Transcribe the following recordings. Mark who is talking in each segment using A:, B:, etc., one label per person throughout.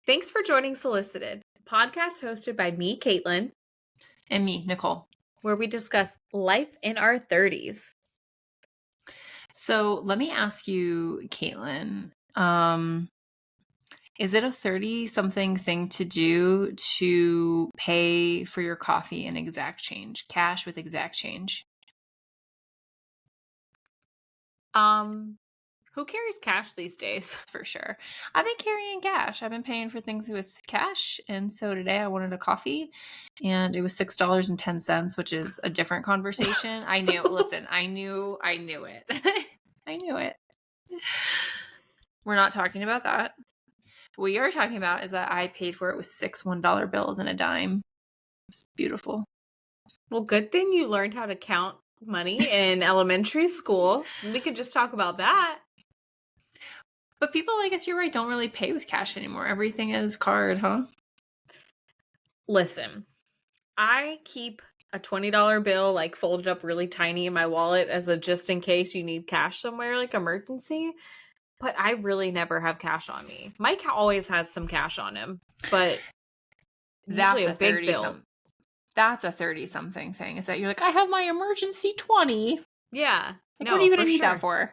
A: Thanks for joining Solicited, a podcast hosted by me, Caitlin,
B: And me, Nichole.
A: where we discuss life in our 30s.
B: So let me ask you, Caitlin, is it a 30-something thing to do to pay for your coffee in exact change, cash with exact change?
A: Who carries cash these days?
B: For sure. I've been carrying cash. I've been paying for things with cash. And so today I wanted a coffee and it was $6.10, which is a different conversation. I knew, listen, I knew it. I knew it. We're not talking about that. What we are talking about is that I paid for it with 6 $1 bills and a dime. It's beautiful.
A: Well, good thing you learned how to count money in elementary school. We could just talk about that.
B: But people, I guess you're right, don't really pay with cash anymore. Everything is card, huh?
A: Listen, I keep a $20 bill like folded up really tiny in my wallet as a just in case you need cash somewhere, like emergency. But I really never have cash on me. Mike always has some cash on him, but usually a big bill.
B: That's a 30-something thing. Is that you're like, I have my emergency 20.
A: Yeah.
B: Like, what are you going to need that for?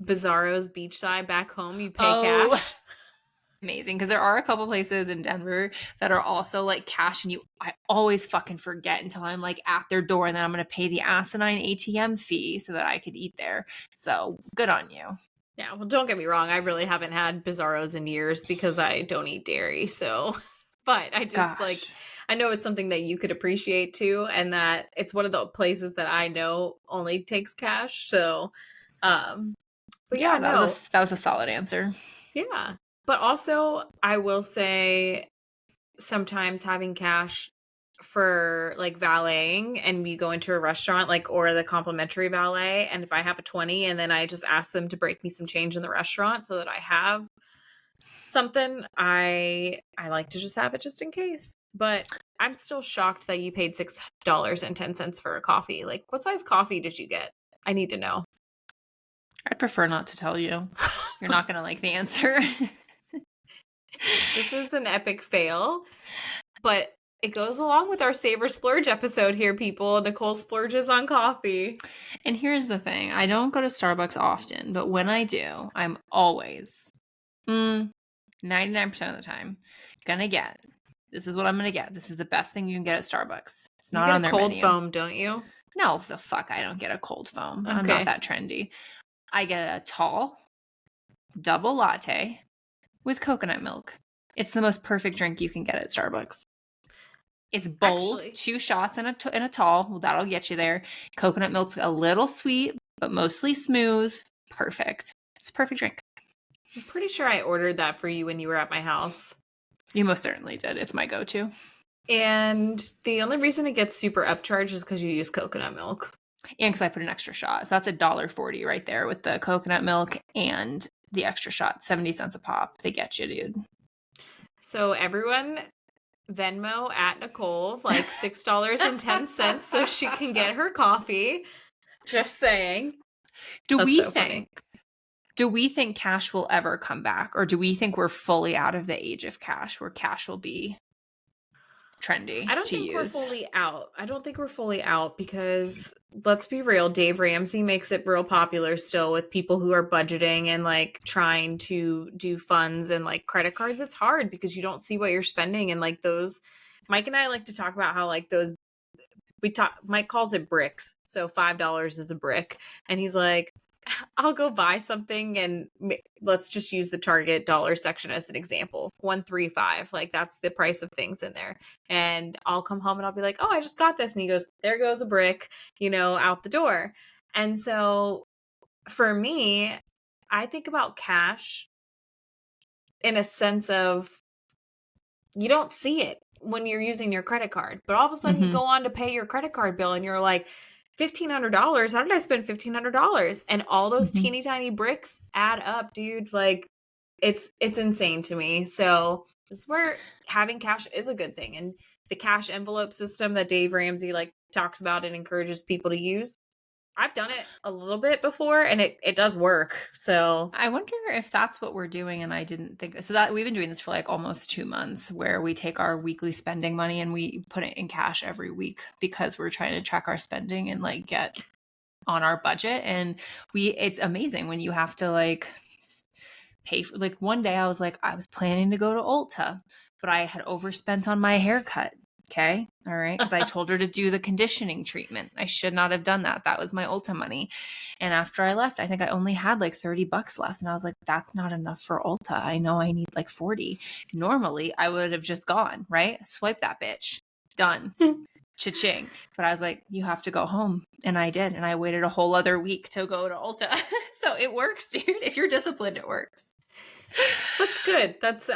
A: Bizarro's beachside back home, you pay cash.
B: Amazing, because there are a couple places in Denver that are also like cash, and I always fucking forget until I'm like at their door, and then I'm going to pay the asinine ATM fee so that I could eat there. So good on you.
A: Yeah, well, don't get me wrong, I really haven't had Bizarro's in years because I don't eat dairy, so but I just like I know it's something that you could appreciate too, and that it's one of the places that I know only takes cash. So but yeah,
B: that was a solid answer.
A: Yeah. But also, I will say sometimes having cash for like valeting and we go into a restaurant like or the complimentary valet, and if I have a 20 and then I just ask them to break me some change in the restaurant so that I have something, I like to just have it just in case. But I'm still shocked that you paid $6.10 for a coffee. Like, what size coffee did you get? I need to know.
B: I'd prefer not to tell you. You're not going to like the answer.
A: This is an epic fail, but it goes along with our Savor Splurge episode here, people. Nichole splurges on coffee.
B: And here's the thing. I don't go to Starbucks often, but when I do, I'm always 99% of the time gonna get. This is what I'm gonna get. This is the best thing you can get at Starbucks. It's not on their menu.
A: You get a cold foam, don't you?
B: No, the fuck, I don't get a cold foam. Okay. I'm not that trendy. I get a tall double latte with coconut milk. It's the most perfect drink you can get at Starbucks. It's bold, 2 shots in a tall. Well, that'll get you there. Coconut milk's a little sweet, but mostly smooth. Perfect. It's a perfect drink.
A: I'm pretty sure I ordered that for you when you were at my house.
B: You most certainly did. It's my go-to.
A: And the only reason it gets super upcharged is because you use coconut milk.
B: And because I put an extra shot. So that's $1.40 right there with the coconut milk and the extra shot. 70 cents a pop. They get you, dude.
A: So everyone Venmo at Nichole, like $6.10 so she can get her coffee. Just saying.
B: Do we think cash will ever come back? Or do we think we're fully out of the age of cash where cash will be trendy to use?
A: I don't think we're fully out because let's be real, Dave Ramsey makes it real popular still with people who are budgeting and like trying to do funds, and like credit cards it's hard because you don't see what you're spending, and like those Mike and I like to talk about how like those Mike calls it bricks. So $5 is a brick, and he's like, I'll go buy something, and let's just use the Target dollar section as an example. $135, like that's the price of things in there. And I'll come home and I'll be like, oh, I just got this. And he goes, there goes a brick, out the door. And so for me, I think about cash in a sense of you don't see it when you're using your credit card, but all of a sudden you go on to pay your credit card bill and you're like, $1,500. How did I spend $1,500? And all those teeny tiny bricks add up, dude. Like it's insane to me. So this is where having cash is a good thing. And the cash envelope system that Dave Ramsey like talks about and encourages people to use, I've done it a little bit before, and it does work. So
B: I wonder if that's what we're doing, and I didn't think so. That we've been doing this for like almost 2 months, where we take our weekly spending money and we put it in cash every week because we're trying to track our spending and like get on our budget. And it's amazing when you have to like pay for, like, one day I was planning to go to Ulta, but I had overspent on my haircut. Okay. All right. Because I told her to do the conditioning treatment. I should not have done that. That was my Ulta money. And after I left, I think I only had like $30 left. And I was like, that's not enough for Ulta. I know I need like 40. Normally, I would have just gone, right? Swipe that bitch. Done. Cha-ching. But I was like, you have to go home. And I did. And I waited a whole other week to go to Ulta. So it works, dude. If you're disciplined, it works.
A: that's good. That's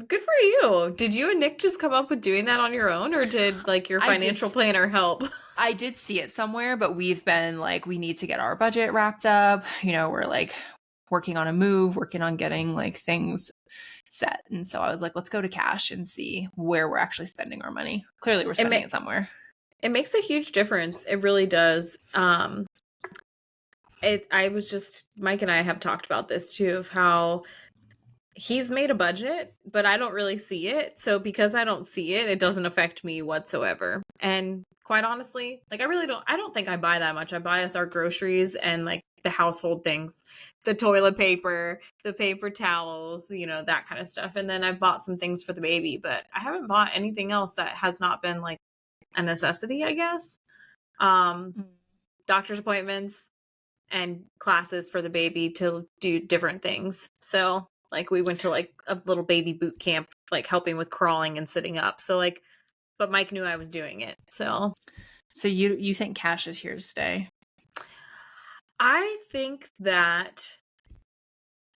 A: good for you. Did you and Nick just come up with doing that on your own, or did like your financial planner help?
B: I did see it somewhere, but we've been like, we need to get our budget wrapped up. You know, we're like working on a move, working on getting like things set. And so I was like, let's go to cash and see where we're actually spending our money. Clearly we're spending it somewhere.
A: It makes a huge difference. It really does. Mike and I have talked about this too, of how he's made a budget, but I don't really see it. So because I don't see it, it doesn't affect me whatsoever. And quite honestly, like I don't think I buy that much. I buy us our groceries and like the household things, the toilet paper, the paper towels, you know, that kind of stuff. And then I've bought some things for the baby, but I haven't bought anything else that has not been like a necessity, I guess. Doctor's appointments and classes for the baby to do different things. So like we went to like a little baby boot camp, like helping with crawling and sitting up. So like, but Mike knew I was doing it. So
B: you think cash is here to stay?
A: I think it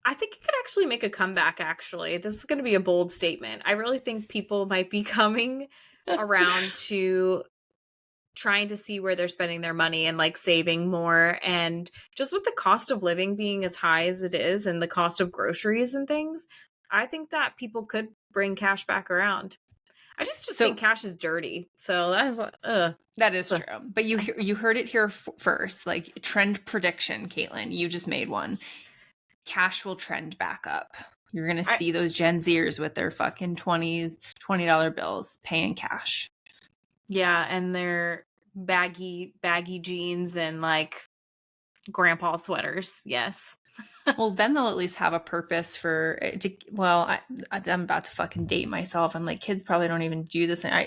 A: could actually make a comeback, actually. This is going to be a bold statement. I really think people might be coming around to trying to see where they're spending their money and like saving more. And just with the cost of living being as high as it is and the cost of groceries and things, I think that people could bring cash back around. I just think cash is dirty. So
B: that is true. But you heard it here first. Like, trend prediction, Caitlin, you just made one. Cash will trend back up. You're going to see those Gen Zers with their fucking $20 bills paying cash.
A: Yeah, and their baggy jeans and like grandpa sweaters. Yes.
B: Well, then they'll at least have a purpose for it. I'm about to fucking date myself. I'm like, kids probably don't even do this. And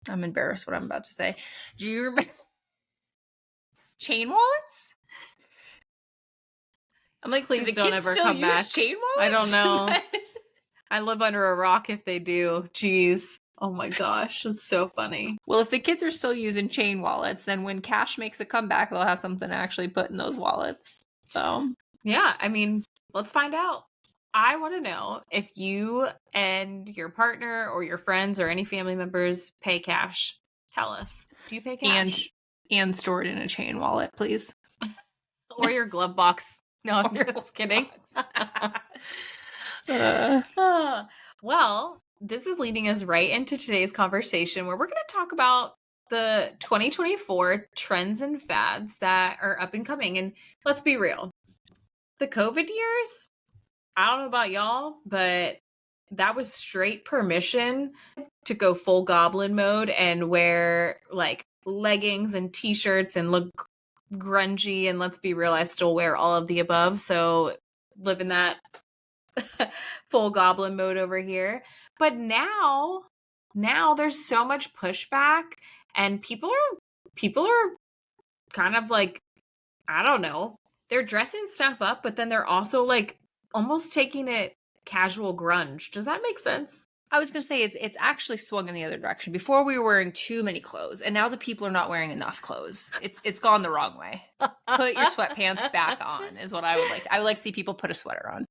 B: I'm embarrassed what I'm about to say. Do you remember chain wallets? I'm like,
A: please don't ever come back.
B: Chain wallets?
A: I don't know. I live under a rock if they do. Jeez. Oh my gosh, it's so funny.
B: Well, if the kids are still using chain wallets, then when cash makes a comeback, they'll have something to actually put in those wallets. So,
A: yeah, I mean, let's find out. I want to know if you and your partner or your friends or any family members pay cash. Tell us. Do you pay cash?
B: And store it in a chain wallet, please.
A: Or your glove box. No, I'm just kidding. Well, this is leading us right into today's conversation where we're going to talk about the 2024 trends and fads that are up and coming. And let's be real. The COVID years, I don't know about y'all, but that was straight permission to go full goblin mode and wear like leggings and t-shirts and look grungy. And let's be real, I still wear all of the above. So living that full goblin mode over here. But now there's so much pushback and people are kind of like, I don't know, they're dressing stuff up, but then they're also like almost taking it casual grunge. Does that make sense?
B: I was going to say it's actually swung in the other direction. Before we were wearing too many clothes, and now the people are not wearing enough clothes. It's gone the wrong way. Put your sweatpants back on is what I would like. I would like to see people put a sweater on.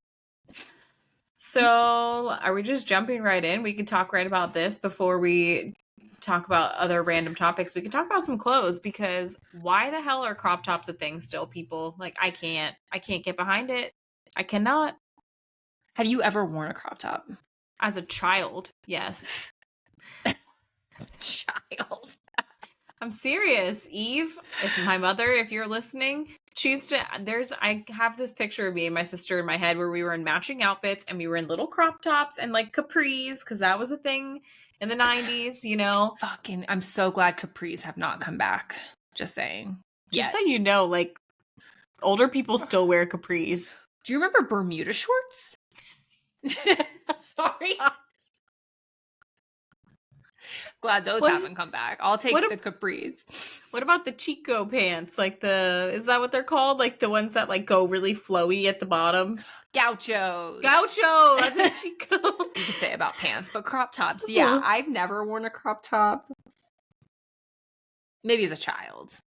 A: So are we just jumping right in? We can talk right about this before we talk about other random topics. We can talk about some clothes, because why the hell are crop tops a thing still, people? Like, I can't get behind it. I cannot.
B: Have you ever worn a crop top?
A: As a child, yes.
B: Child.
A: I'm serious. Eve, if my mother, if you're listening, I have this picture of me and my sister in my head where we were in matching outfits and we were in little crop tops and like capris because that was a thing in the 90s, you know.
B: Fucking, I'm so glad capris have not come back. Just saying.
A: Just
B: Yet.
A: so you know, like older people still wear capris.
B: Do you remember Bermuda shorts? Sorry. Glad those haven't come back. I'll take the capris.
A: What about the Chico pants? Like is that what they're called? Like the ones that like go really flowy at the bottom?
B: Gauchos.
A: Gaucho. That's a Chico.
B: You could say about pants, but crop tops. Yeah, I've never worn a crop top. Maybe as a child,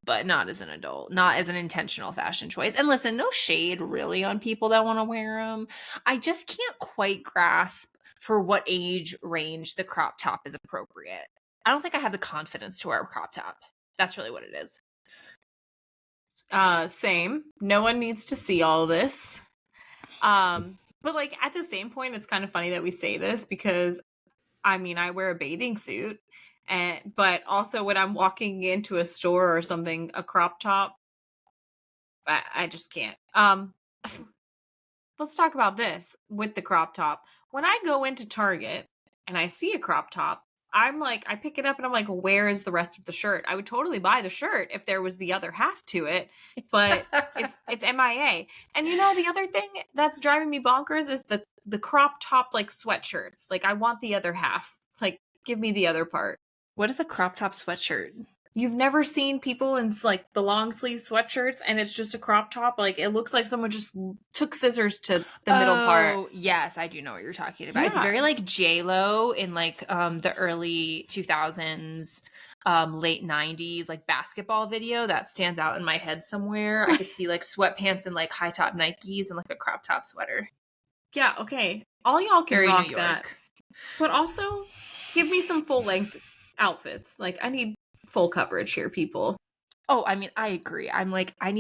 B: but not as an adult, not as an intentional fashion choice. And listen, no shade really on people that want to wear them. I just can't quite grasp for what age range the crop top is appropriate. I don't think I have the confidence to wear a crop top. That's really what it is.
A: Same. No one needs to see all this. But like at the same point, it's kind of funny that we say this because I mean, I wear a bathing suit but also when I'm walking into a store or something, a crop top, I just can't. Let's talk about this with the crop top. When I go into Target and I see a crop top, I'm like, I pick it up and I'm like, where is the rest of the shirt? I would totally buy the shirt if there was the other half to it, but it's MIA. And you know, the other thing that's driving me bonkers is the crop top like sweatshirts. Like I want the other half. Like give me the other part.
B: What is a crop top sweatshirt?
A: You've never seen people in like the long sleeve sweatshirts and it's just a crop top? Like it looks like someone just took scissors to the middle part.
B: Oh, yes, I do know what you're talking about. Yeah. It's very like J-Lo in like the early 2000s, late 90s, like basketball video that stands out in my head somewhere. I could see like sweatpants and like high top Nikes and like a crop top sweater.
A: Yeah, okay. All y'all can rock that. But also give me some full length outfits. Like I need full coverage here, people.
B: Oh, I mean, I agree. I'm like, I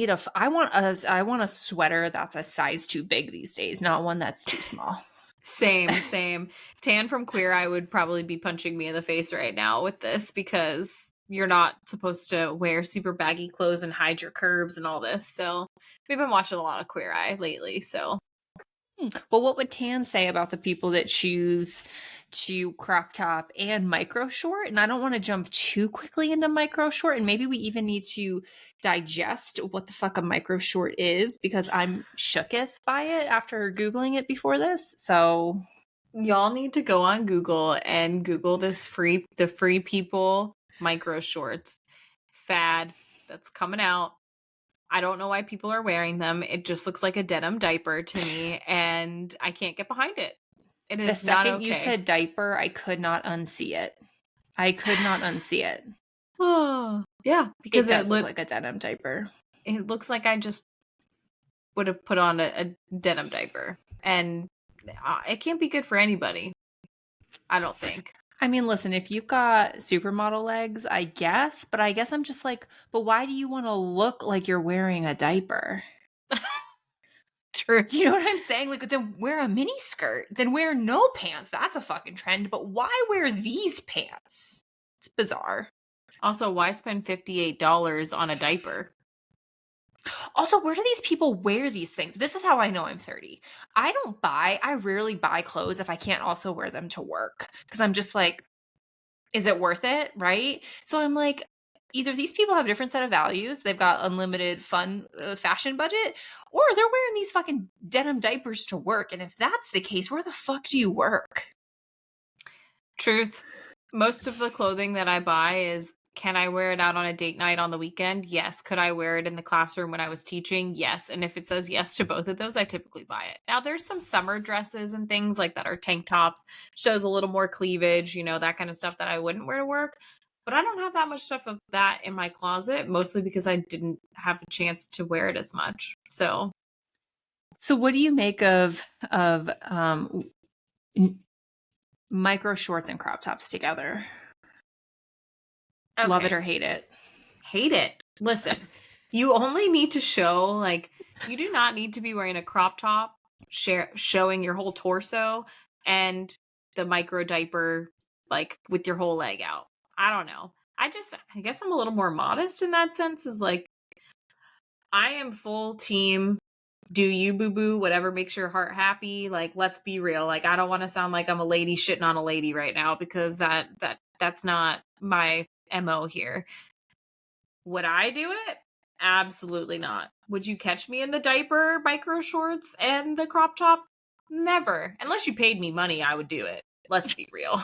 B: want a sweater that's a size too big these days, not one that's too small.
A: Same. Tan from Queer Eye would probably be punching me in the face right now with this because you're not supposed to wear super baggy clothes and hide your curves and all this. So we've been watching a lot of Queer Eye lately, so.
B: Well, what would Tan say about the people that choose to crop top and micro short? And I don't want to jump too quickly into micro short, and maybe we even need to digest what the fuck a micro short is because I'm shooketh by it after Googling it before this. So
A: y'all need to go on Google and Google the free people micro shorts fad that's coming out. I don't know why people are wearing them. It just looks like a denim diaper to me, and I can't get behind it. It is
B: the second
A: not okay.
B: You said diaper, I could not unsee it.
A: Oh, yeah, because
B: it does look like a denim diaper.
A: It looks like I just would have put on a denim diaper, and it can't be good for anybody. I don't think.
B: I mean, listen, if you've got supermodel legs, I guess, but I guess I'm just like, but why do you want to look like you're wearing a diaper?
A: True.
B: Do you know what I'm saying? Like, then wear a mini skirt, then wear no pants. That's a fucking trend, but why wear these pants? It's bizarre.
A: Also, why spend $58 on a diaper?
B: Also, where do these people wear these things? This is how I know I'm 30. I rarely buy clothes if I can't also wear them to work because I'm just like, is it worth it? Right? So I'm like, either these people have a different set of values, they've got unlimited fun fashion budget, or they're wearing these fucking denim diapers to work. And if that's the case, where the fuck do you work?
A: Truth. Most of the clothing that I buy is, can I wear it out on a date night on the weekend? Yes. Could I wear it in the classroom when I was teaching? Yes. And if it says yes to both of those, I typically buy it. Now, there's some summer dresses and things like that are tank tops, shows a little more cleavage, you know, that kind of stuff that I wouldn't wear to work. But I don't have that much stuff of that in my closet, mostly because I didn't have a chance to wear it as much. So
B: what do you make of micro shorts and crop tops together? Okay. Love it or hate it?
A: Hate it. Listen, you only need to show, like, you do not need to be wearing a crop top showing your whole torso and the micro diaper, like, with your whole leg out. I don't know. I guess I'm a little more modest in that sense, is like, I am full team. Do you, boo boo, whatever makes your heart happy. Like, let's be real. Like, I don't want to sound like I'm a lady shitting on a lady right now, because that's not my MO here. Would I do it? Absolutely not. Would you catch me in the diaper, micro shorts, and the crop top? Never. Unless you paid me money, I would do it. Let's be real.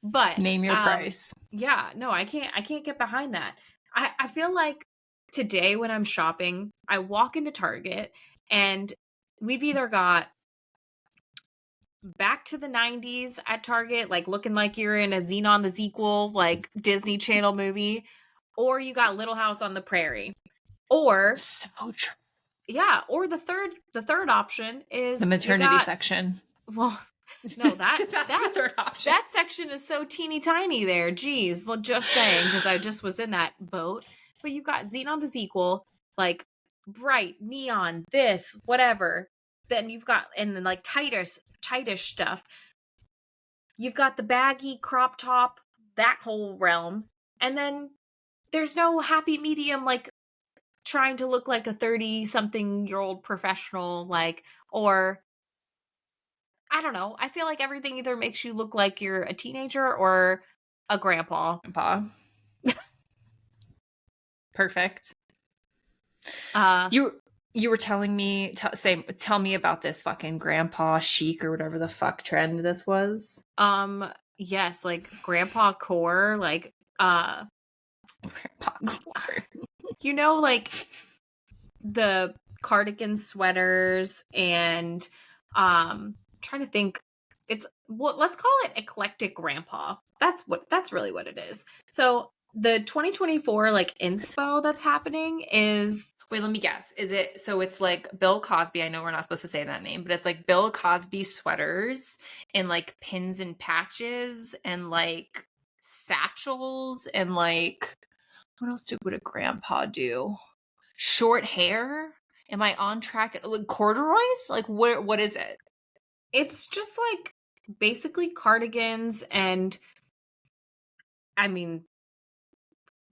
A: But
B: Name your price.
A: yeah, no, I can't get behind that. I feel like today when I'm shopping, I walk into Target and we've either got back to the 90s at Target, like looking like you're in a Xenon the Sequel, like Disney Channel movie, or you got Little House on the Prairie. Or
B: So true.
A: yeah, or the third option is
B: The maternity section.
A: Well, no, that's
B: the third option.
A: That section is so teeny tiny there. Jeez, just saying, because I just was in that boat. But you've got Xenon the Sequel, like bright neon, this whatever. Then you've got, and then like tightish stuff. You've got the baggy crop top, that whole realm, and then there's no happy medium, like trying to look like a 30-something-year-old professional, like, or I don't know. I feel like everything either makes you look like you're a teenager or a grandpa.
B: Perfect.
A: Uh,
B: You were telling me, tell me about this fucking grandpa chic or whatever the fuck trend this was.
A: yes, like grandpa core, like,
B: Grandpa core.
A: you know, like the cardigan sweaters and, trying to think, it's what, let's call it eclectic grandpa. That's really what it is. So the 2024 like inspo that's happening is,
B: Wait, let me guess. Is it, so it's like Bill Cosby, I know we're not supposed to say that name, but it's like Bill Cosby sweaters and like pins and patches and like satchels and like, what else would a grandpa do? Short hair? Am I on track? Like corduroys? Like what is it?
A: it's just like basically cardigans, and I mean,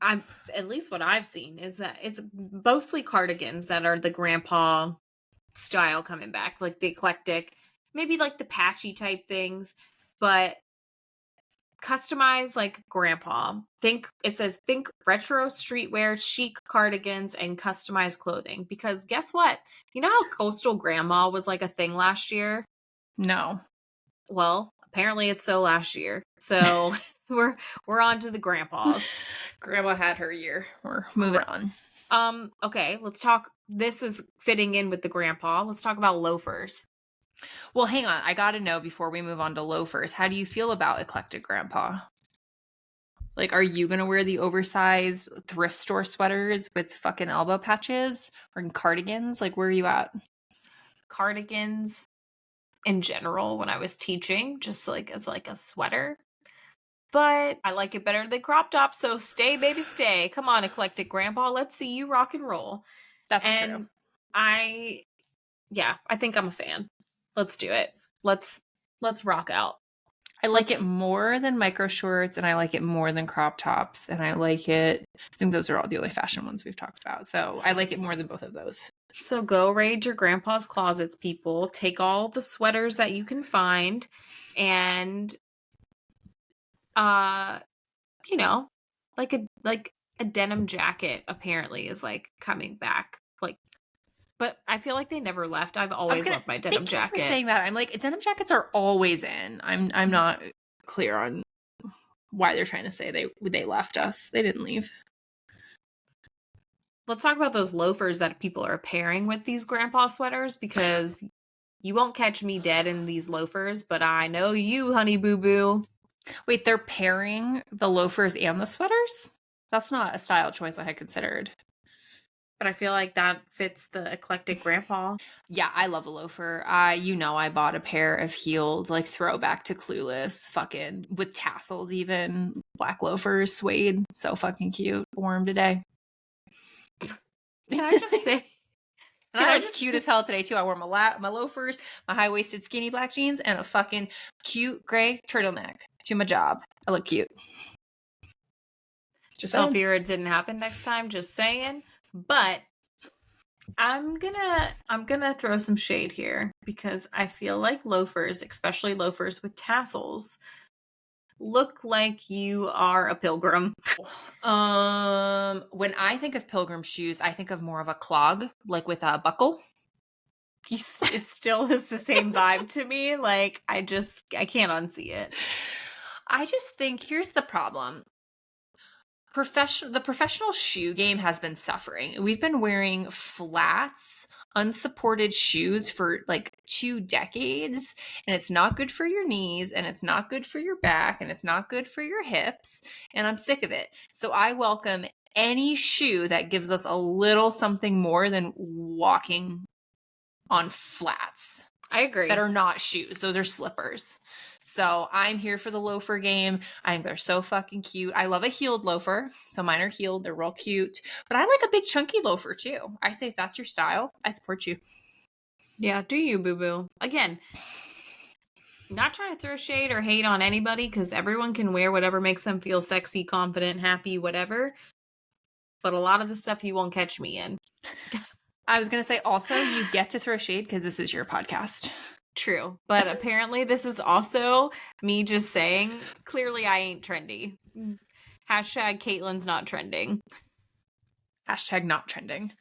A: I'm, at least what I've seen is that it's mostly cardigans that are the grandpa style coming back, like the eclectic, maybe like the patchy type things, but customized like grandpa. Think, it says think retro streetwear, chic cardigans, and customized clothing. Because guess what? You know how coastal grandma was like a thing last year?
B: No.
A: Well, apparently it's so last year. So we're on to the grandpas.
B: Grandma had her year. We're moving on.
A: Okay, let's talk. This is fitting in with the grandpa. Let's talk about loafers.
B: Well, hang on. I got to know before we move on to loafers. How do you feel about eclectic grandpa? Like, are you going to wear the oversized thrift store sweaters with fucking elbow patches or cardigans? Like, where are you at?
A: Cardigans in general when I was teaching, just like as like a sweater. But I like it better than crop top, so stay, baby, stay. Come on, eclectic grandpa. Let's see you rock and roll.
B: That's true.
A: I think I'm a fan. Let's do it. Let's rock out.
B: I like it more than micro shorts, and I like it more than crop tops, and I like it. I think those are all the only fashion ones we've talked about. So I like it more than both of those.
A: So go raid your grandpa's closets, people. Take all the sweaters that you can find, and you know, like a denim jacket apparently is like coming back. Like, but I feel like they never left. I've always loved my denim jacket.
B: Thank you for saying that. I'm like, denim jackets are always in. I'm not clear on why they're trying to say they left us. They didn't leave.
A: Let's talk about those loafers that people are pairing with these grandpa sweaters, because you won't catch me dead in these loafers, but I know you, honey boo boo.
B: Wait, they're pairing the loafers and the sweaters? That's not a style choice I had considered.
A: But I feel like that fits the eclectic grandpa.
B: Yeah, I love a loafer. I bought a pair of heeled, like throwback to Clueless, fucking with tassels even, black loafers, suede, so fucking cute. Wore them today.
A: Can I just say?
B: And I looked cute as hell today too. I wore my loafers, my high-waisted skinny black jeans, and a fucking cute gray turtleneck to my job. I look cute. Just
A: So
B: saying.
A: fear it didn't happen next time, just saying. But I'm gonna throw some shade here because I feel like loafers, especially loafers with tassels, look like you are a pilgrim.
B: When I think of pilgrim shoes, I think of more of a clog, like with a buckle.
A: It still is the same vibe to me. Like I can't unsee it.
B: I just think here's the problem. The professional shoe game has been suffering. We've been wearing flats, unsupported shoes for like 2 decades, and it's not good for your knees, and it's not good for your back, and it's not good for your hips, and I'm sick of it. So I welcome any shoe that gives us a little something more than walking on flats
A: I agree.
B: that are not shoes. Those are slippers. So I'm here for the loafer game. I think they're so fucking cute. I love a heeled loafer. So mine are heeled. They're real cute. But I like a big chunky loafer too. I say if that's your style, I support you.
A: Yeah, do you, boo boo? Again, not trying to throw shade or hate on anybody because everyone can wear whatever makes them feel sexy, confident, happy, whatever. But a lot of the stuff you won't catch me in.
B: I was going to say also, you get to throw shade because this is your podcast.
A: True. But apparently this is also me just saying, clearly I ain't trendy. Hashtag Caitlin's not trending.
B: Hashtag not trending.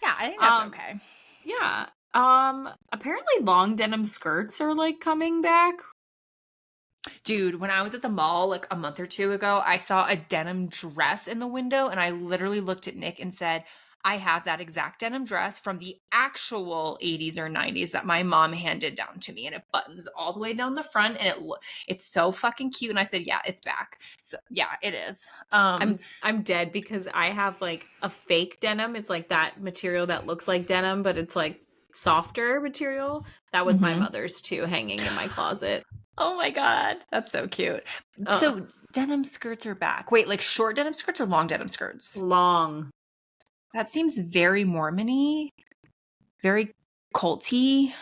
B: Yeah, I think that's okay.
A: Yeah. Apparently long denim skirts are like coming back.
B: Dude, when I was at the mall like a month or two ago, I saw a denim dress in the window and I literally looked at Nick and said, I have that exact denim dress from the actual 80s or 90s that my mom handed down to me, and it buttons all the way down the front and it's so fucking cute. And I said, yeah, it's back. So yeah, it is.
A: I'm dead because I have like a fake denim. It's like that material that looks like denim, but it's like softer material. That was my mother's too, hanging in my closet.
B: Oh my God. That's so cute. So denim skirts are back. Wait, like short denim skirts or long denim skirts?
A: Long.
B: That seems very Mormon-y, very culty.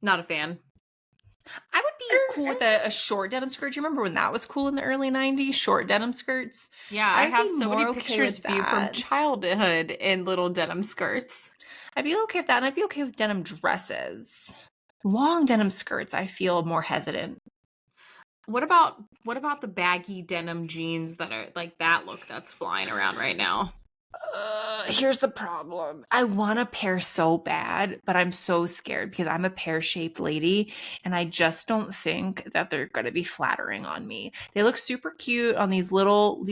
A: Not a fan.
B: I would be cool with a short denim skirt. Do you remember when that was cool in the early 90s? Short denim skirts?
A: Yeah, I have so many pictures of you from childhood in little denim skirts.
B: I'd be okay with that, and I'd be okay with denim dresses. Long denim skirts, I feel more hesitant.
A: What about the baggy denim jeans that are like that look that's flying around right now?
B: Here's the problem. I want a pair so bad, but I'm so scared because I'm a pear-shaped lady and I just don't think that they're going to be flattering on me. They look super cute on these little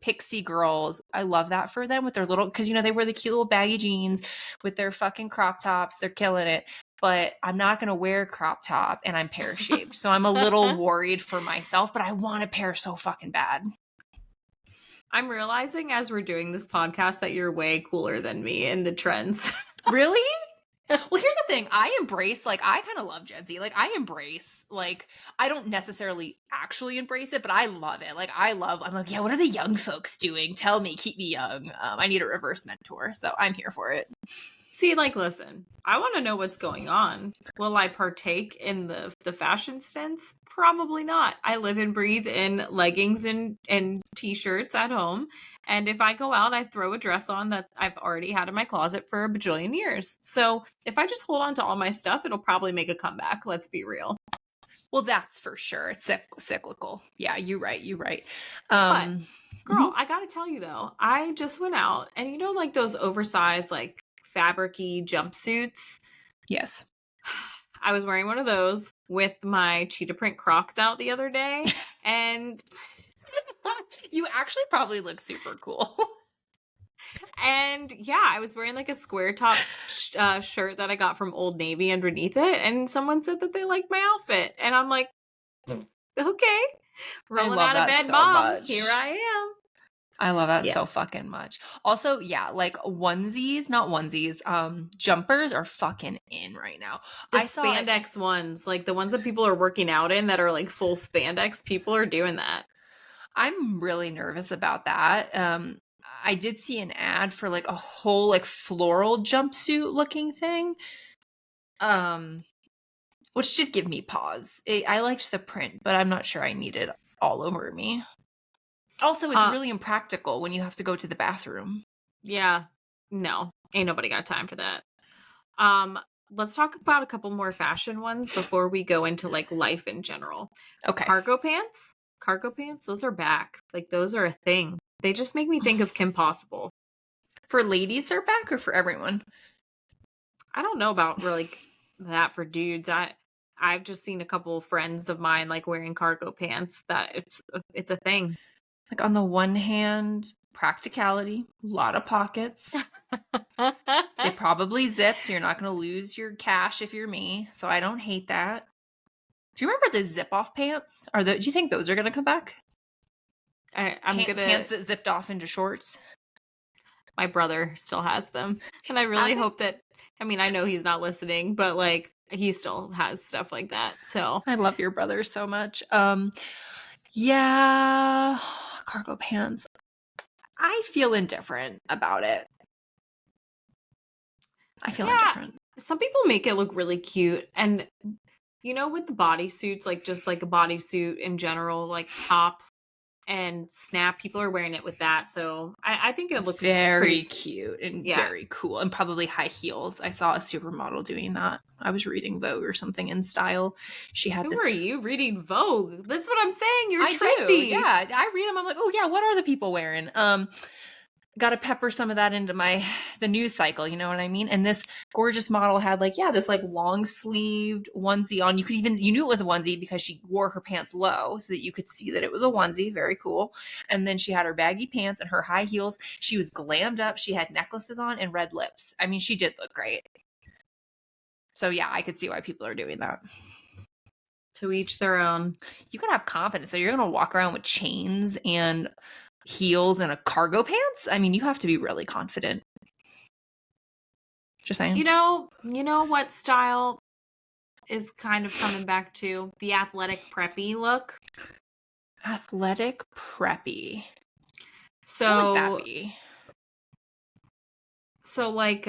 B: pixie girls. I love that for them with their little, because they wear the cute little baggy jeans with their fucking crop tops. They're killing it. But I'm not going to wear a crop top and I'm pear-shaped. So I'm a little worried for myself, but I want a pair so fucking bad.
A: I'm realizing as we're doing this podcast that you're way cooler than me in the trends.
B: Really? Well, here's the thing. I kind of love Gen Z. Like, I embrace, like, I don't necessarily actually embrace it, but I love it. Like, I'm like, yeah, what are the young folks doing? Tell me, keep me young. I need a reverse mentor, so I'm here for it.
A: See, like, listen, I want to know what's going on. Will I partake in the fashion stints? Probably not. I live and breathe in leggings and t-shirts at home. And if I go out, I throw a dress on that I've already had in my closet for a bajillion years. So if I just hold on to all my stuff, it'll probably make a comeback. Let's be real.
B: Well, that's for sure. It's cyclical. Yeah, you're right.
A: But, girl, I gotta tell you, though, I just went out and like those oversized, like, fabric-y jumpsuits.
B: Yes.
A: I was wearing one of those with my cheetah print Crocs out the other day, and
B: you actually probably look super cool.
A: And yeah, I was wearing like a square top shirt that I got from Old Navy underneath it, and someone said that they liked my outfit, and I'm like, okay, rolling out of bed, so mom, much. Here I am.
B: I love that so fucking much. Also, yeah, like not onesies, jumpers are fucking in right now.
A: The spandex ones, like the ones that people are working out in that are like full spandex, people are doing that.
B: I'm really nervous about that. I did see an ad for like a whole like floral jumpsuit looking thing. Which did give me pause. I liked the print, but I'm not sure I need it all over me. Also, it's really impractical when you have to go to the bathroom.
A: Yeah. No. Ain't nobody got time for that. Let's talk about a couple more fashion ones before we go into like life in general.
B: Okay.
A: Cargo pants? Cargo pants? Those are back. Like those are a thing. They just make me think of Kim Possible.
B: For ladies, they're back, or for everyone?
A: I don't know about really that for dudes. I've just seen a couple of friends of mine like wearing cargo pants. That it's a thing.
B: Like on the one hand, practicality, a lot of pockets. They probably zip, so you're not going to lose your cash if you're me. So I don't hate that. Do you remember the zip off pants? Do you think those are going to come back? Pants that zipped off into shorts.
A: My brother still has them, and I really hope that. I mean, I know he's not listening, but like he still has stuff like that. So
B: I love your brother so much. Yeah, cargo pants. I feel indifferent about it. I feel indifferent.
A: Some people make it look really cute, and you know, with the bodysuits, like just like a bodysuit in general, like top and snap, people are wearing it with that. So I think it looks
B: very cute and very cool, and probably high heels. I saw a supermodel doing that. I was reading Vogue or something in style. She had
A: Who are you reading Vogue? This is what I'm saying. You're trendy.
B: Do. Yeah, I read them. I'm like, oh yeah, what are the people wearing? Got to pepper some of that into the news cycle, you know what I mean? And this gorgeous model had this like long sleeved onesie on. You knew it was a onesie because she wore her pants low so that you could see that it was a onesie. Very cool. And then she had her baggy pants and her high heels. She was glammed up. She had necklaces on and red lips. I mean, she did look great. So yeah, I could see why people are doing that.
A: To each their own.
B: You can have confidence. So you're going to walk around with chains and heels and a cargo pants? I mean, you have to be really confident. Just saying.
A: You know what style is kind of coming back to? The athletic preppy look.
B: Athletic preppy.
A: So
B: what would that be?
A: So like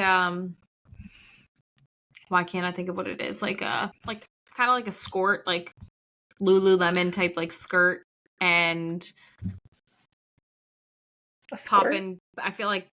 A: why can't I think of what it is? Like kind of like a skirt, like Lululemon type like skirt and popping. I feel like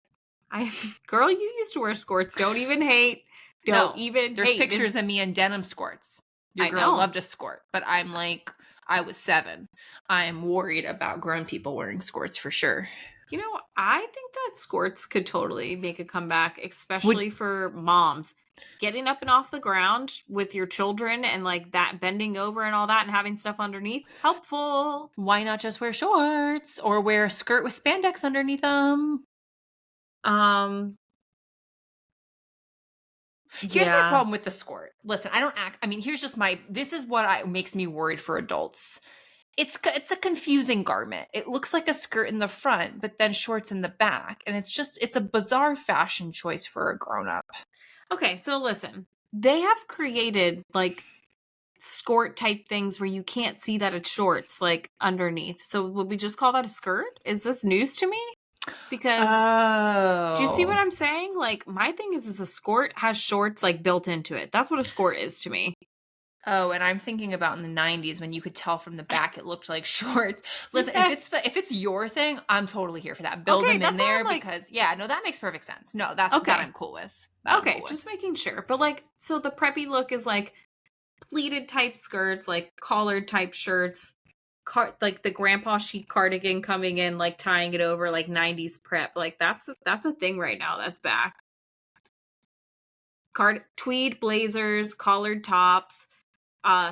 A: girl, you used to wear skirts. Don't even hate.
B: There's pictures of me in denim skirts. Your girl loved a skirt, but I'm like, I was 7. I am worried about grown people wearing skirts for sure.
A: You know, I think that skirts could totally make a comeback, especially for moms. Getting up and off the ground with your children and like that bending over and all that and having stuff underneath, helpful.
B: Why not just wear shorts or wear a skirt with spandex underneath them? Here's my problem with the skirt. Listen, this is what makes me worried for adults. It's a confusing garment. It looks like a skirt in the front, but then shorts in the back. And it's a bizarre fashion choice for a grown-up.
A: Okay, so listen. They have created like skirt type things where you can't see that it's shorts like underneath. So would we just call that a skirt? Is this news to me? Because do you see what I'm saying? Like my thing is a skirt has shorts like built into it. That's what a skirt is to me.
B: Oh, and I'm thinking about in the 90s when you could tell from the back it looked like shorts. Listen, if it's your thing, I'm totally here for that. Build them in there because that makes perfect sense. No, that I'm cool with.
A: Just making sure. But like, so the preppy look is like pleated type skirts, like collared type shirts, like the grandpa chic cardigan coming in, like tying it over, like 90s prep. Like that's a thing right now. That's back. Tweed blazers, collared tops.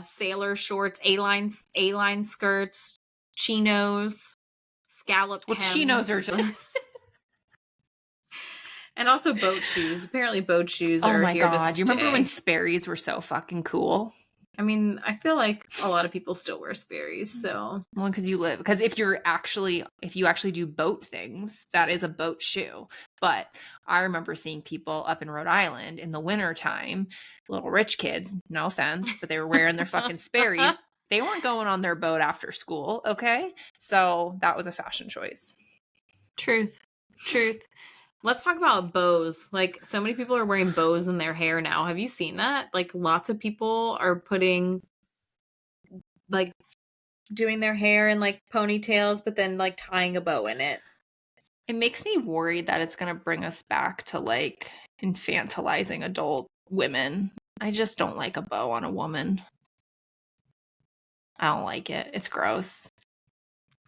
A: Sailor shorts, A-line skirts, chinos, scalloped hems.
B: Chinos are just...
A: and also boat shoes. Apparently boat shoes are here to stay.
B: You remember when Sperry's were so fucking cool?
A: I mean, I feel like a lot of people still wear Sperry's, so.
B: Well, because if you actually do boat things, that is a boat shoe. But I remember seeing people up in Rhode Island in the wintertime, little rich kids, no offense, but they were wearing their fucking Sperry's. They weren't going on their boat after school, okay? So that was a fashion choice.
A: Truth. Let's talk about bows. Like, so many people are wearing bows in their hair now. Have you seen that? Like, lots of people are putting, like, doing their hair in like ponytails, but then like tying a bow in it.
B: It makes me worried that it's going to bring us back to like infantilizing adult women. I just don't like a bow on a woman. I don't like it. It's gross.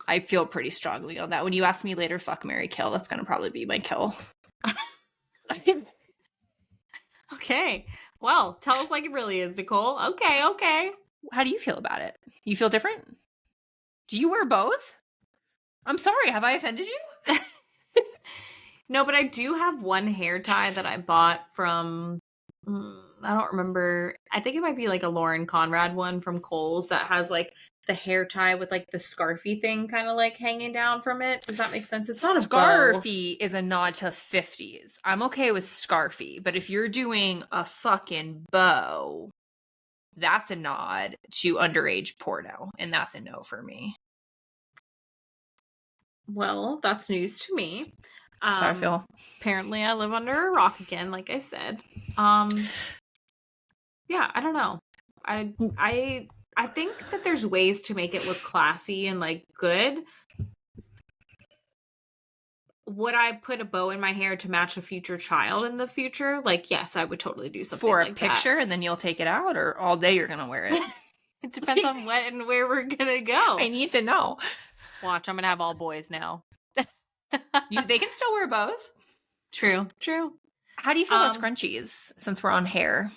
B: I feel pretty strongly on that. When you ask me later, fuck, marry, kill, that's going to probably be my kill.
A: Okay. Well, tell us like it really is, Nichole. Okay, okay.
B: How do you feel about it? You feel different? Do you wear bows? I'm sorry, have I offended you?
A: No, but I do have one hair tie that I bought from, I don't remember. I think it might be like a Lauren Conrad one from Kohl's that has like the hair tie with like the scarfy thing kind of like hanging down from it. Does that make sense? It's not a bow.
B: Scarfy is a nod to 50s. I'm okay with scarfy, but if you're doing a fucking bow, that's a nod to underage porno, and that's a no for me.
A: Well, that's news to me.
B: That's how I feel.
A: Apparently I live under a rock again, like I said. Yeah, I don't know. I think that there's ways to make it look classy and like good. Would I put a bow in my hair to match a future child in the future? Like, yes, I would totally do something
B: For a
A: like
B: picture,
A: that.
B: and then you'll take it out, or all day you're gonna wear it?
A: It depends on what and where we're gonna go.
B: I need to know.
A: Watch, I'm gonna have all boys now.
B: They can still wear bows.
A: True.
B: How do you feel about scrunchies since we're on hair?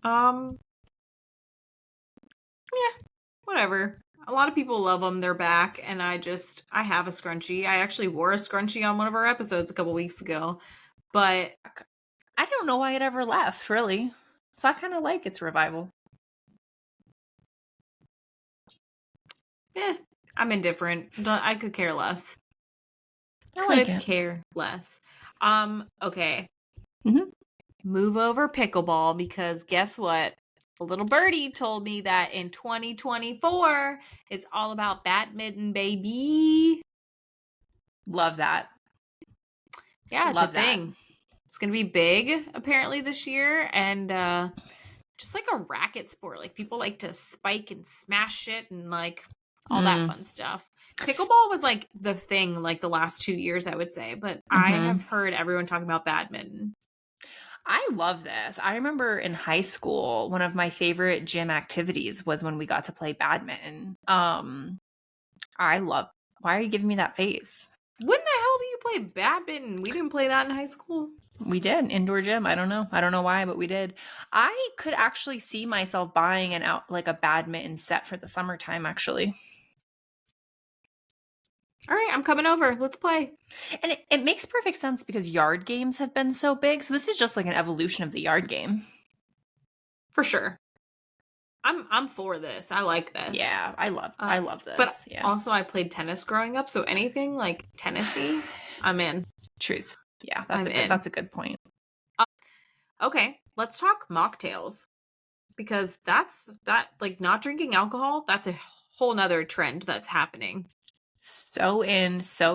A: Yeah, whatever. A lot of people love them. They're back, and I have a scrunchie. I actually wore a scrunchie on one of our episodes a couple weeks ago, but
B: I don't know why it ever left, really. So I kind of like its revival.
A: I'm indifferent. I could care less. Care less. Okay.
B: Mm-hmm.
A: Move over pickleball, because guess what? A little birdie told me that in 2024, it's all about badminton, baby.
B: Love that.
A: Yeah, it's a thing. It's going to be big, apparently, this year. And just like a racket sport. Like, people like to spike and smash it and like all that fun stuff. Pickleball was like the thing like the last 2 years, I would say. But I have heard everyone talking about badminton.
B: I love this. I remember in high school, one of my favorite gym activities was when we got to play badminton. Why are you giving me that face?
A: When the hell do you play badminton? We didn't play that in high school.
B: We did. Indoor gym. I don't know why, but we did. I could actually see myself buying a badminton set for the summertime, actually.
A: All right, I'm coming over. Let's play.
B: And it makes perfect sense because yard games have been so big. So this is just like an evolution of the yard game.
A: For sure. I'm for this. I like this.
B: Yeah, I love this.
A: But
B: yeah.
A: Also, I played tennis growing up, so anything like tennis-y, I'm in.
B: Truth. Yeah, that's a good point.
A: Okay, let's talk mocktails, because that like not drinking alcohol, that's a whole nother trend that's happening.
B: So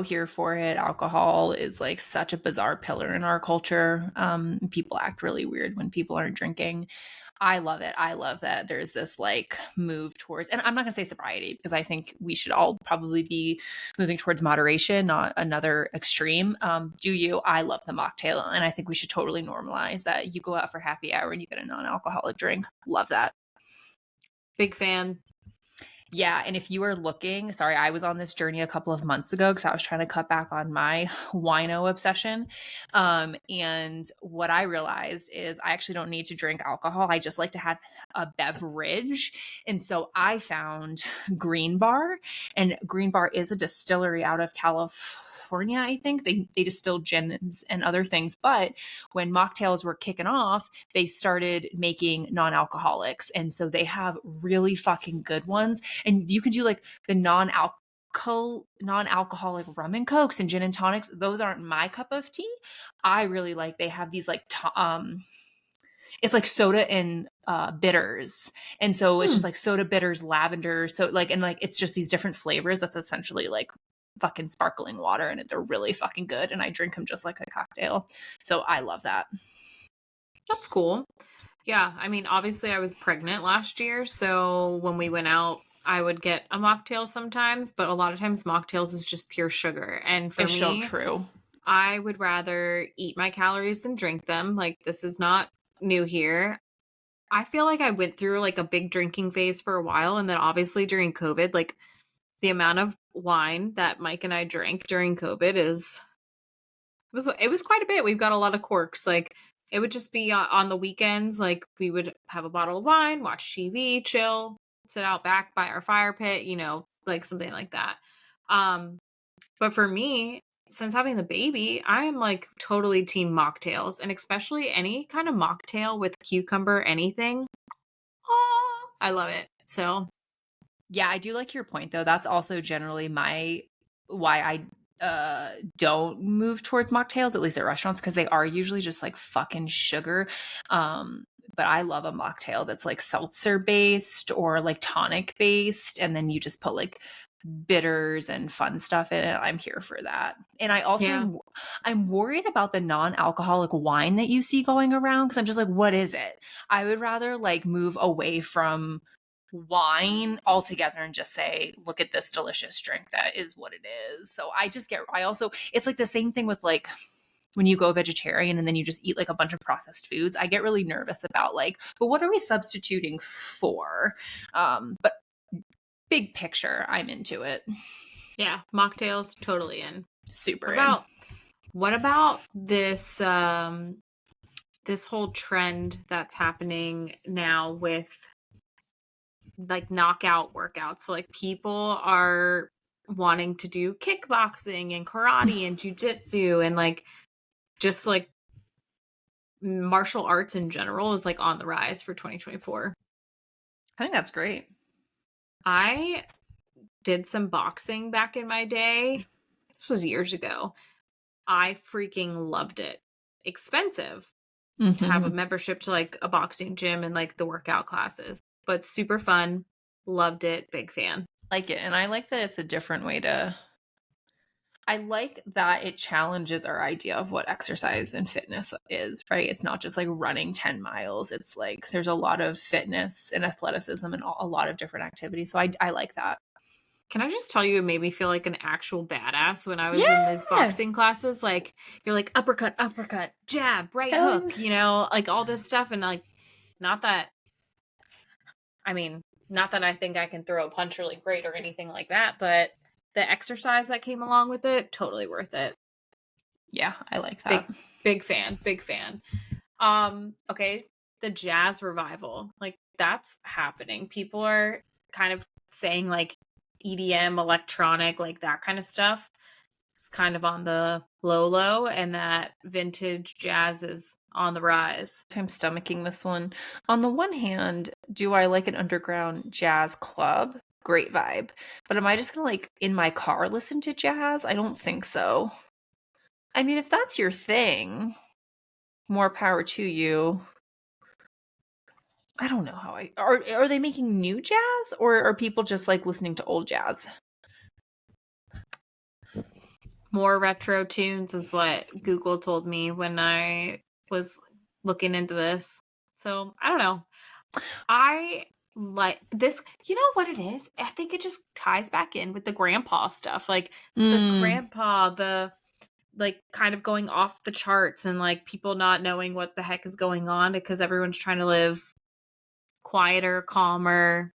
B: here for it. Alcohol is like such a bizarre pillar in our culture. People act really weird when people aren't drinking. I love it. I love that there's this like move towards, and I'm not going to say sobriety, because I think we should all probably be moving towards moderation, not another extreme. I love the mocktail, and I think we should totally normalize that. You go out for happy hour and you get a non-alcoholic drink. Love that.
A: Big fan.
B: Yeah, and if you are looking, sorry, I was on this journey a couple of months ago because I was trying to cut back on my wino obsession. And what I realized is I actually don't need to drink alcohol. I just like to have a beverage. And so I found Green Bar, and Green Bar is a distillery out of California, I think. They distill gins and other things. But when mocktails were kicking off, they started making non-alcoholics. And so they have really fucking good ones. And you can do like the non-alcoholic rum and cokes and gin and tonics. Those aren't my cup of tea. I really like, they have these like, it's like soda and bitters. And so it's just like soda, bitters, lavender. So like, and like, it's just these different flavors. That's essentially like fucking sparkling water, and they're really fucking good. And I drink them just like a cocktail. So I love that.
A: That's cool. Yeah. I mean, obviously I was pregnant last year. So when we went out I would get a mocktail sometimes, but a lot of times mocktails is just pure sugar. And for
B: It's so
A: me,
B: true.
A: I would rather eat my calories than drink them. Like, this is not new here. I feel like I went through like a big drinking phase for a while. And then obviously during COVID, like the amount of wine that Mike and I drank during COVID it was quite a bit. We've got a lot of quirks. Like, it would just be on the weekends. Like, we would have a bottle of wine, watch TV, chill, sit out back by our fire pit, like something like that. Um, but for me, since having the baby, I am like totally team mocktails, and especially any kind of mocktail with cucumber, anything. Oh, I love it. So,
B: Yeah, I do like your point though. That's also generally why I don't move towards mocktails, at least at restaurants, because they are usually just like fucking sugar. But I love a mocktail that's like seltzer based or like tonic based, and then you just put like bitters and fun stuff in it. I'm here for that. And I also
A: yeah.
B: I'm worried about the non-alcoholic wine that you see going around, because I'm just like, what is it? I would rather like move away from wine altogether and just say, look at this delicious drink. That is what it is. So I also, it's like the same thing with like when you go vegetarian and then you just eat like a bunch of processed foods. I get really nervous about like, but what are we substituting for? But big picture, I'm into it.
A: Yeah. Mocktails, totally in.
B: Super
A: What
B: in.
A: about what about this whole trend that's happening now with like knockout workouts? So, like, people are wanting to do kickboxing and karate and jujitsu and like just like martial arts in general is like on the rise for 2024.
B: I think that's great.
A: I did some boxing back in my day. This was years ago. I freaking loved it. Expensive to have a
B: Mm-hmm.
A: membership to like a boxing gym and like the workout classes, but super fun. Loved it. Big fan.
B: Like it. And I like that it's a different way to I like that it challenges our idea of what exercise and fitness is, right? It's not just like running 10 miles. It's like there's a lot of fitness and athleticism and a lot of different activities. So I like that.
A: Can I just tell you, it made me feel like an actual badass when I was in these
B: Yeah.
A: boxing classes. Like, you're like uppercut, uppercut, jab, right
B: Hell
A: hook, like all this stuff. And like, not that, I mean, not that I think I can throw a punch really great or anything like that, but the exercise that came along with it, totally worth it.
B: yeah, I like
A: Big,
B: that.
A: big fan, big fan. Okay, the jazz revival, like that's happening. People are kind of saying like EDM, electronic, like that kind of stuff. It's kind of on the low, and that vintage jazz is on the rise.
B: I'm stomaching this one. On the one hand, do I like an underground jazz club? Great vibe. But am I just gonna like in my car listen to jazz? I don't think so. I mean, if that's your thing, more power to you. I don't know how I are they making new jazz, or are people just like listening to old jazz?
A: More retro tunes is what Google told me when I was looking into this. So I don't know. I like this. You know what it is? I think it just ties back in with the grandpa stuff. Like the
B: Mm,
A: grandpa, the like kind of going off the charts and like people not knowing what the heck is going on because everyone's trying to live quieter, calmer,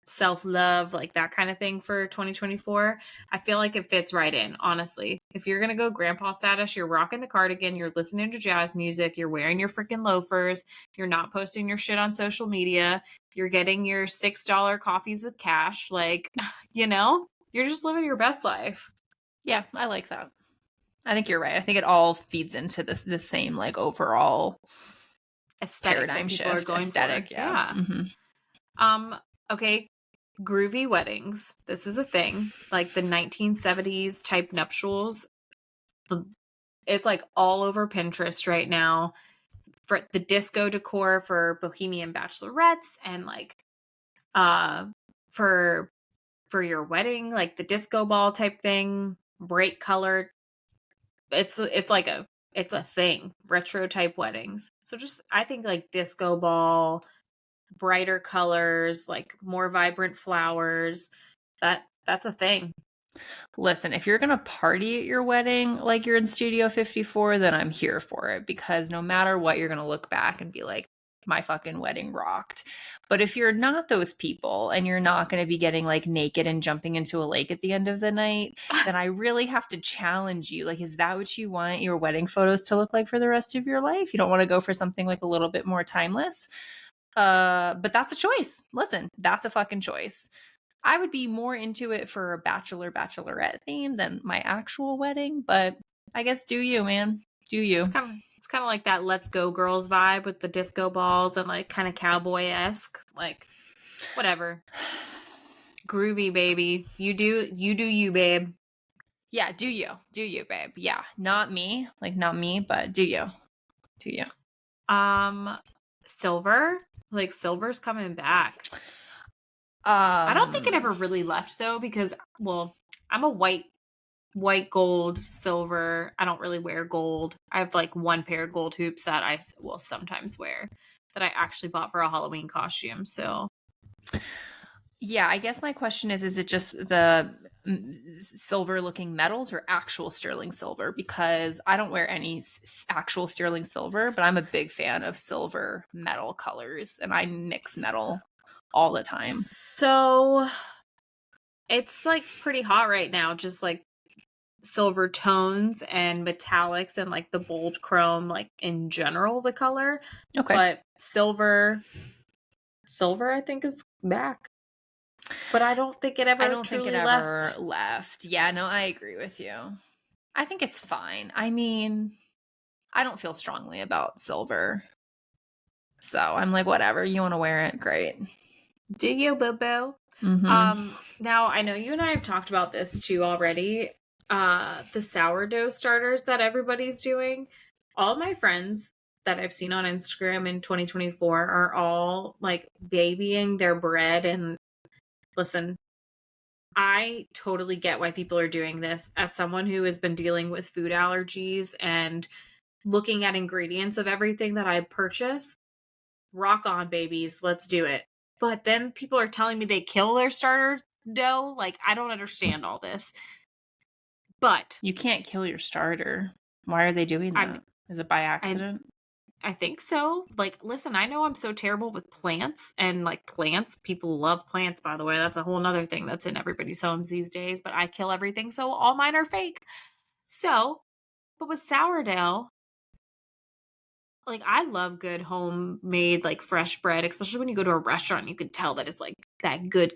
A: self-love, like that kind of thing for 2024. I feel like it fits right in, honestly. If you're going to go grandpa status, you're rocking the cardigan, you're listening to jazz music, you're wearing your freaking loafers, you're not posting your shit on social media, you're getting your $6 coffees with cash, like, you're just living your best life.
B: yeah, I like that. I think you're right. I think it all feeds into the same like overall
A: Aesthetic that
B: paradigm
A: people are
B: shift
A: going for.
B: aesthetic. Yeah.
A: Yeah. Um, okay, groovy weddings. This is a thing. Like the 1970s type nuptials. It's like all over Pinterest right now for the disco decor for bohemian bachelorettes and like uh for your wedding, like the disco ball type thing, bright colored. It's a thing. Retro type weddings. So just I think like disco ball, brighter colors, like more vibrant flowers. That's a thing.
B: Listen, if you're going to party at your wedding like you're in Studio 54, then I'm here for it, because no matter what, you're going to look back and be like, my fucking wedding rocked. But if you're not those people and you're not going to be getting like naked and jumping into a lake at the end of the night, then I really have to challenge you. Like, is that what you want your wedding photos to look like for the rest of your life? You don't want to go for something like a little bit more timeless? But that's a choice. Listen, that's a fucking choice. I would be more into it for a bachelorette theme than my actual wedding, but I guess do you, man. Do you.
A: It's kind of like that Let's Go Girls vibe with the disco balls and like kind of cowboy-esque, like whatever. Groovy, baby. You do you, babe.
B: Yeah, do you. Do you, babe. Yeah, not me. Like, not me, but do you. Do you.
A: Silver? Like, silver's coming back. I don't think it ever really left though, because, well, I'm a white, gold, silver. I don't really wear gold. I have like one pair of gold hoops that I will sometimes wear, that I actually bought for a Halloween costume. So
B: yeah, I guess my question is it just the silver looking metals or actual sterling silver? Because I don't wear any actual sterling silver, but I'm a big fan of silver metal colors, and I mix metal all the time.
A: So it's like pretty hot right now, just like silver tones and metallics and like the bold chrome, like in general, the color.
B: Okay.
A: But silver I think is back. But I don't think it ever
B: left. Yeah, no, I agree with you. I think it's fine. I mean, I don't feel strongly about silver. So I'm like, whatever, you want to wear it, great.
A: Do you, boo-boo?
B: Mm-hmm.
A: Now, I know you and I have talked about this too already. The sourdough starters that everybody's doing. All my friends that I've seen on Instagram in 2024 are all like babying their bread. And listen, I totally get why people are doing this. As someone who has been dealing with food allergies and looking at ingredients of everything that I purchase, rock on, babies, let's do it. But then people are telling me they kill their starter dough. Like, I don't understand all this. But
B: you can't kill your starter. Why are they doing that? Is it by accident?
A: I think so. Like, listen, I know I'm so terrible with plants, and like plants, people love plants, by the way. That's a whole nother thing that's in everybody's homes these days, but I kill everything, so all mine are fake. So, but with sourdough, like, I love good homemade, like fresh bread, especially when you go to a restaurant, you can tell that it's like that good.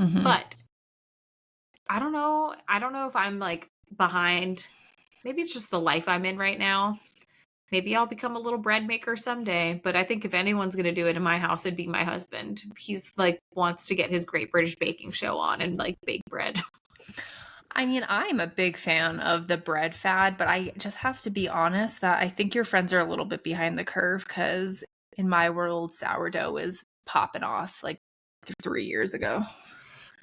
B: Mm-hmm.
A: But I don't know if I'm like behind. Maybe it's just the life I'm in right now. Maybe I'll become a little bread maker someday, but I think if anyone's going to do it in my house, it'd be my husband. He's like wants to get his Great British Baking Show on and like bake bread.
B: I mean, I'm a big fan of the bread fad, but I just have to be honest that I think your friends are a little bit behind the curve, because in my world, sourdough is popping off like 3 years ago.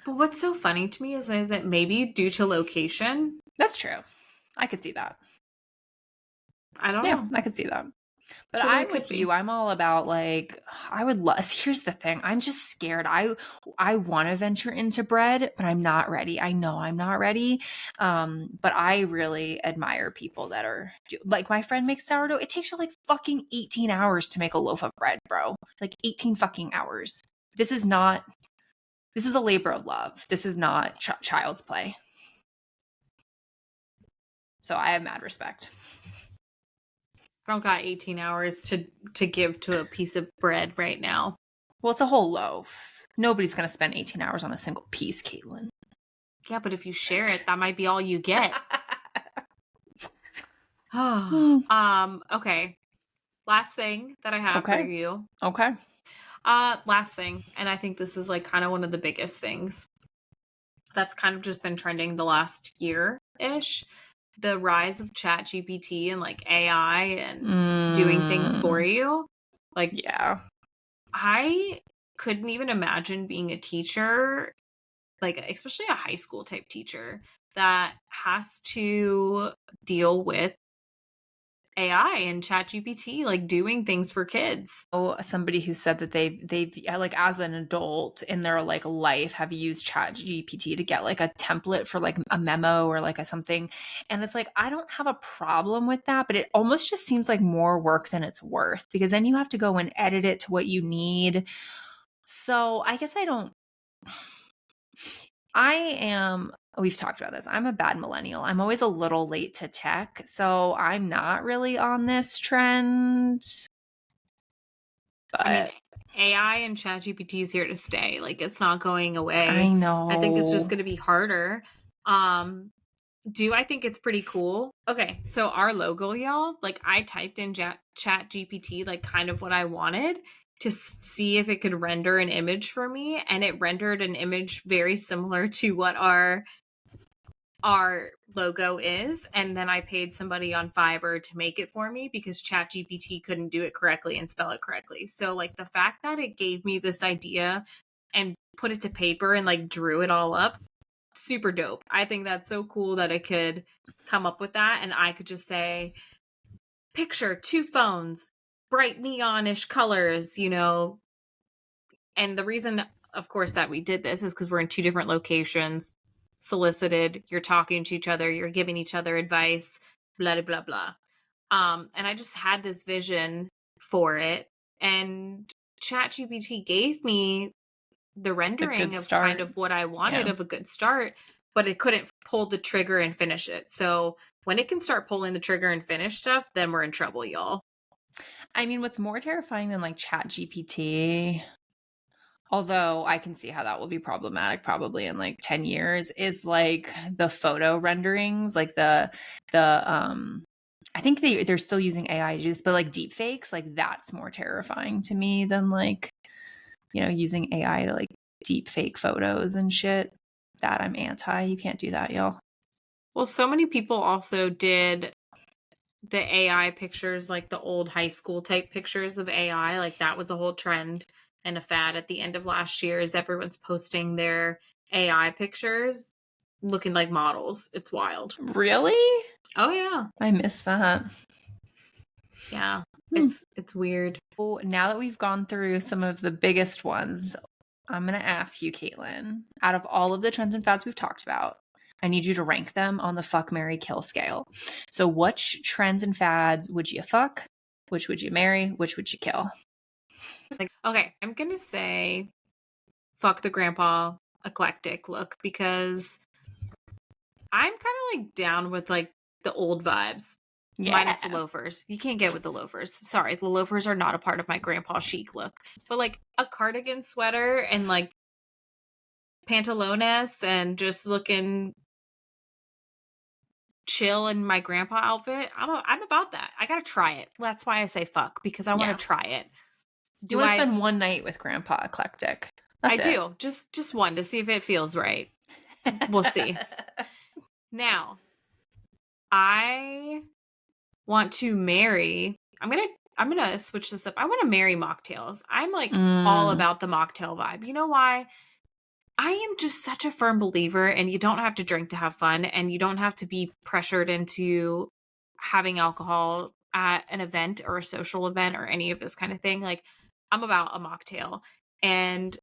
A: But what's so funny to me is it maybe due to location?
B: That's true. I could see that.
A: I don't know.
B: I could see that. But
A: Totally
B: I'm with you. I'm all about like, I would love, here's the thing. I'm just scared. I want to venture into bread, but I'm not ready. I know I'm not ready. But I really admire people that are like, my friend makes sourdough. It takes her like fucking 18 hours to make a loaf of bread, bro. Like 18 fucking hours. This is a labor of love. This is not child's play. So I have mad respect.
A: I don't got 18 hours to give to a piece of bread right now.
B: Well, it's a whole loaf. Nobody's going to spend 18 hours on a single piece, Caitlin.
A: Yeah, but if you share it, that might be all you get. Okay. Last thing that I have for you.
B: Okay.
A: Last thing, and I think this is like kind of one of the biggest things that's kind of just been trending the last year-ish. The rise of ChatGPT and like AI and doing things for you. Like,
B: yeah.
A: I couldn't even imagine being a teacher, like especially a high school type teacher that has to deal with AI and ChatGPT like doing things for kids.
B: Oh, somebody who said that they've like as an adult in their like life have used Chat GPT to get like a template for like a memo or like a something. And it's like, I don't have a problem with that, but it almost just seems like more work than it's worth because then you have to go and edit it to what you need. So I guess we've talked about this. I'm a bad millennial. I'm always a little late to tech. So I'm not really on this trend. But
A: I mean, AI and ChatGPT is here to stay. Like it's not going away.
B: I know.
A: I think it's just going to be harder. Do I think it's pretty cool? Okay, so our logo, y'all, like I typed in ChatGPT like kind of what I wanted to see if it could render an image for me, and it rendered an image very similar to what our logo is, and then I paid somebody on Fiverr to make it for me because ChatGPT couldn't do it correctly and spell it correctly. So like the fact that it gave me this idea and put it to paper and like drew it all up, super dope. I think that's so cool that it could come up with that and I could just say picture 2 phones, bright neonish colors, you know. And the reason of course that we did this is because we're in 2 different locations, solicited, you're talking to each other, you're giving each other advice, blah blah blah. And I just had this vision for it, and ChatGPT gave me the rendering of
B: start.
A: kind of what I wanted of a good start, but it couldn't pull the trigger and finish it. So when it can start pulling the trigger and finish stuff, then we're in trouble, y'all.
B: I mean, what's more terrifying than like Chat GPT, although I can see how that will be problematic probably in like 10 years, is like the photo renderings, like the I think they're still using AI to do this, but like deep fakes, like that's more terrifying to me than like, you know, using AI to like deep fake photos and shit. That I'm anti. You can't do that, y'all.
A: Well, so many people also did the AI pictures, like the old high school type pictures of AI. Like that was a whole trend and a fad at the end of last year is everyone's posting their AI pictures looking like models. It's wild.
B: Really?
A: Oh yeah.
B: I miss that.
A: Yeah. It's weird.
B: Well, now that we've gone through some of the biggest ones, I'm going to ask you, Caitlin, out of all of the trends and fads we've talked about, I need you to rank them on the fuck, marry, kill scale. So which trends and fads would you fuck? Which would you marry? Which would you kill?
A: Like, okay, I'm going to say fuck the grandpa eclectic look because I'm kind of like down with like the old vibes. Yeah. Minus the loafers. You can't get with the loafers. Sorry, the loafers are not a part of my grandpa chic look. But like a cardigan sweater and like pantalones and just looking chill in my grandpa outfit, I'm about that. I gotta try it. That's why I say fuck, because I want to try it.
B: Do you want to spend one night with grandpa eclectic?
A: I do. Just one to see if it feels right. We'll see. Now, I want to marry. I'm gonna switch this up. I want to marry mocktails. I'm like all about the mocktail vibe. You know why? I am just such a firm believer, and you don't have to drink to have fun, and you don't have to be pressured into having alcohol at an event or a social event or any of this kind of thing. Like, I'm about a mocktail. And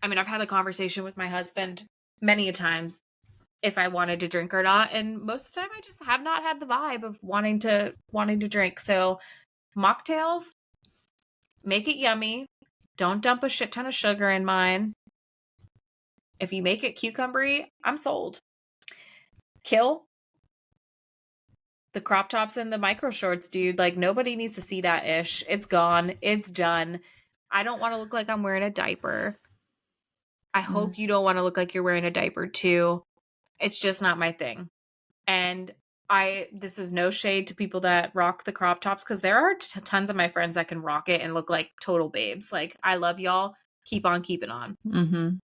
A: I mean, I've had the conversation with my husband many a times if I wanted to drink or not. And most of the time I just have not had the vibe of wanting to drink. So mocktails, make it yummy. Don't dump a shit ton of sugar in mine. If you make it cucumbery, I'm sold. Kill the crop tops and the micro shorts, dude. Like nobody needs to see that ish. It's gone. It's done. I don't want to look like I'm wearing a diaper. I hope you don't want to look like you're wearing a diaper too. It's just not my thing. And this is no shade to people that rock the crop tops because there are tons of my friends that can rock it and look like total babes. Like, I love y'all. Keep on keeping on. Mm-hmm.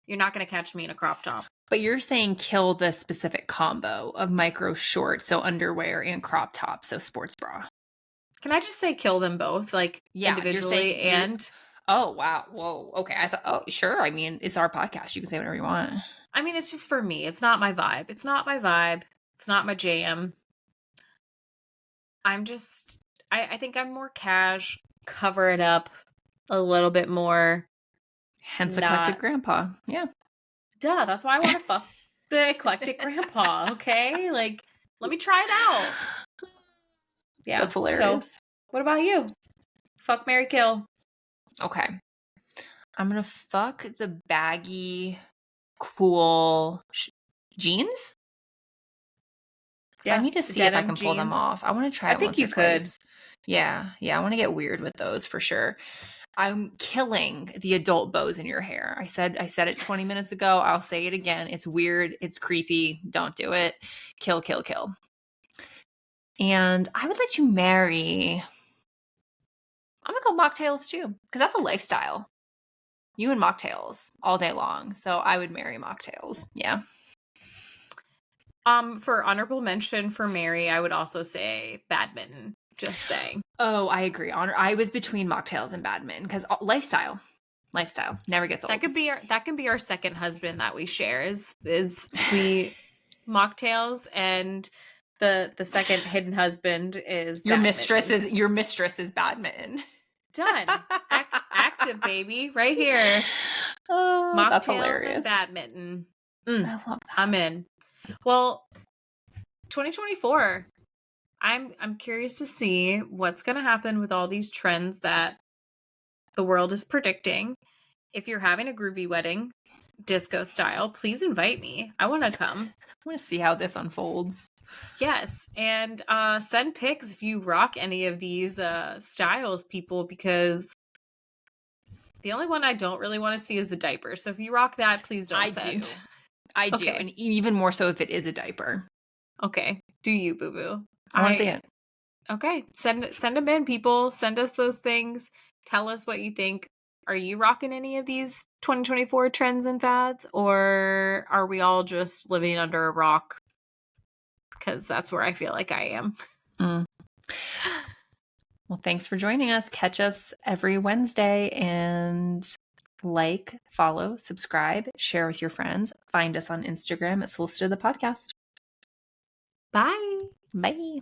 A: You're not going to catch me in a crop top.
B: But you're saying kill the specific combo of micro shorts, so underwear and crop top, so sports bra.
A: Can I just say kill them both, like individually and...
B: Oh, wow. Whoa. Okay. I thought, oh, sure. I mean, it's our podcast. You can say whatever you want.
A: I mean, it's just for me. It's not my vibe. It's not my jam. I think I'm more cash, cover it up a little bit more.
B: Hence eclectic
A: Not
B: grandpa. Yeah.
A: duh, that's why I want to fuck the eclectic grandpa, okay? Like, let me try it out. Yeah.
B: That's
A: So,
B: hilarious.
A: what about you? Fuck, marry, kill.
B: Okay. I'm going to fuck the baggy, cool jeans. Because I need to
A: The
B: see if I
A: denim
B: can pull them
A: jeans.
B: off. I want to try
A: I
B: it
A: think
B: once or
A: you could.
B: twice. Yeah. I want to get weird with those for sure. I'm killing the adult bows in your hair. I said it 20 minutes ago. I'll say it again. It's weird. It's creepy. Don't do it. Kill, kill, kill. And I would like to marry. I'm gonna go mocktails too, because that's a lifestyle. You and mocktails all day long. So I would marry mocktails. Yeah.
A: For honorable mention for Mary, I would also say badminton. Just saying.
B: Oh, I agree. I was between mocktails and badminton because lifestyle never gets old.
A: That can be our second husband that we share is we mocktails, and the second hidden husband is
B: your
A: badminton.
B: mistress is badminton.
A: Done. Active, baby, right here.
B: Oh, that's
A: Mocktails
B: hilarious.
A: and badminton.
B: I love that.
A: I'm in. Well, 2024. I'm curious to see what's going to happen with all these trends that the world is predicting. If you're having a groovy wedding, disco style, please invite me. I want to come.
B: I want to see how this unfolds.
A: Yes, and send pics if you rock any of these styles, people, because the only one I don't really want to see is the diaper. So if you rock that, please don't send.
B: I do,
A: Okay.
B: and even more so if it is a diaper.
A: Okay, do you, boo boo?
B: I want to see it.
A: Okay, send them in, people. Send us those things. Tell us what you think. Are you rocking any of these 2024 trends and fads, or are we all just living under a rock? Because that's where I feel like I am.
B: Well, thanks for joining us. Catch us every Wednesday and like, follow, subscribe, share with your friends. Find us on Instagram at Solicited the Podcast.
A: Bye.
B: Bye.